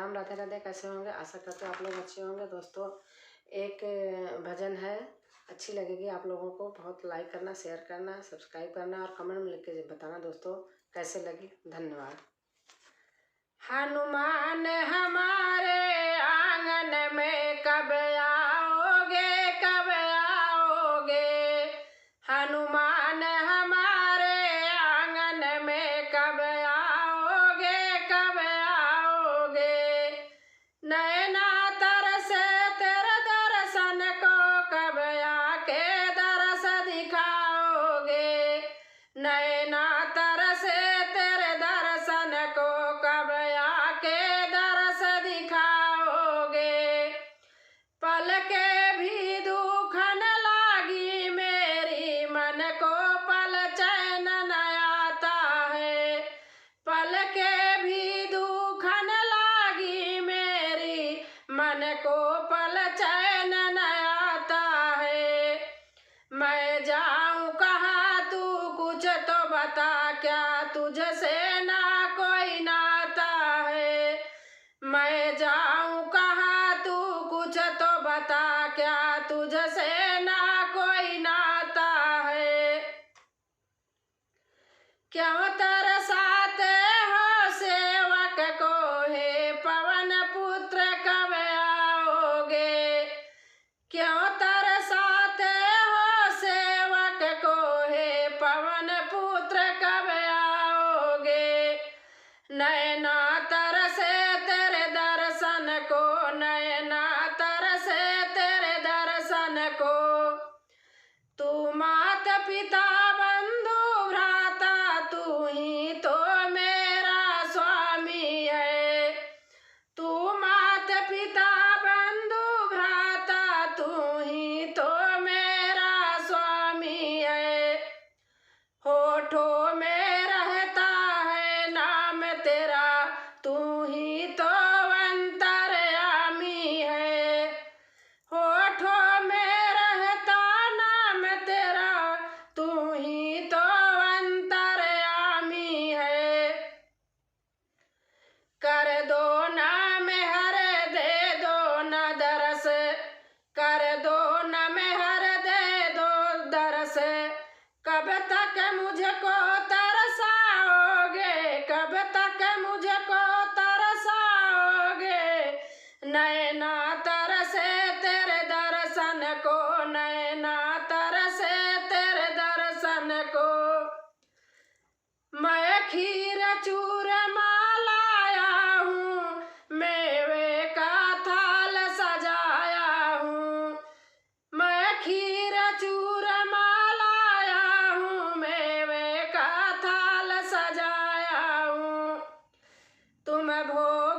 राम राधे राधे। कैसे होंगे? आशा करते हैं आप लोग अच्छे होंगे। दोस्तों एक भजन है, अच्छी लगेगी आप लोगों को। बहुत लाइक करना, शेयर करना, सब्सक्राइब करना और कमेंट में लिख के बताना दोस्तों कैसे लगी। धन्यवाद। हनुमान हमारे आंगन में कब आओगे, कब आओगे। हनुमान हमारे आंगन में कब आओगे, कब आओगे। नैना तरसे तेरे दर्शन को कब आके दरस दिखाओगे। नैना तरसे तेरे दर्शन को कब आके दरस दिखाओगे। पल के भी दुखन लागी मेरी, मन को पल चैन न आता है। पल के भी दुखन लागी मेरी, मन को पल चैन न आता है। मैं जाऊं कहाँ तू कुछ तो बता, क्या तुझसे ना कोई नाता है। मैं जाऊं कहाँ तू कुछ तो बता, क्या तुझसे ना कोई नाता है। क्यों तरसाते हो सेवक को, हे पवन पुत्र कब आओगे। क्यों तरसाते हो सेवक को, हे पवन पुत्र कब आओगे। नैना तरसे तेरे दर्शन को, नैना तरसे तेरे दर्शन को। तू मात पिता बंधु भ्राता, तू ही तो मेरा स्वामी है। तू मात पिता बंधु भ्राता, तू ही तो मेरा स्वामी है। होठों में रहता है नाम तेरा, तू ही तो अंतर्यामी है। होठों में रहता नाम तेरा, तू ही तो अंतर्यामी है। कर दो ना मेहर, दे दो ना दरस। कर दो ना मेहर, दे दो दरस। कब तक मुझको तरसाओगे, कब तक मुझको तरसाओगे। नैना तरसे तेरे दर्शन को, नैना तरसे तेरे दर्शन को। मैं खीर चूरमा लाया हूँ, मेवे का थाल सजाया हूँ। मैं खीर चूरमा लाया हूँ, मेवे का थाल सजाया हूँ। तुम भोग